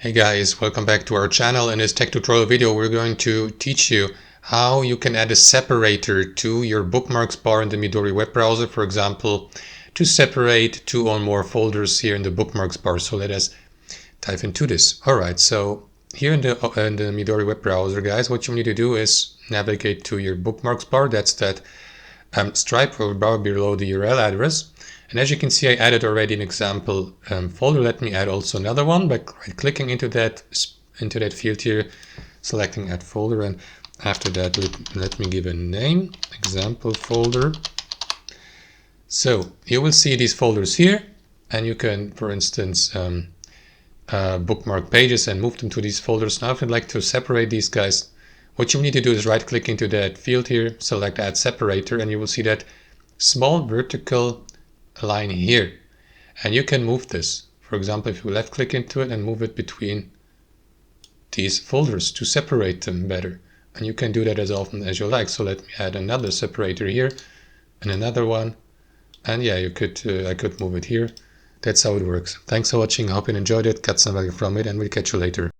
Hey guys, welcome back to our channel. In this tech tutorial video, we're going to teach you how you can add a separator to your bookmarks bar in the Midori web browser, for example, to separate two or more folders here in the bookmarks bar. So let us dive into this. All right, so here in the Midori web browser, guys, what you need to do is navigate to your bookmarks bar. That's that stripe or bar below the URL address. And as you can see, I added already an example folder. Let me add also another one by right-clicking into that field here, selecting add folder, and after that let me give a name, example folder. So you will see these folders here, and you can, for instance, bookmark pages and move them to these folders. Now if you'd like to separate these guys, what you need to do is right-click into that field here, select add separator, and you will see that small vertical line here, and you can move this. For example, if you left click into it and move it between these folders to separate them better, and you can do that as often as you like. So let me add another separator here and another one, and yeah, you could I could move it here. That's how it works. Thanks for watching. I hope you enjoyed it, got some value from it, and we'll catch you later.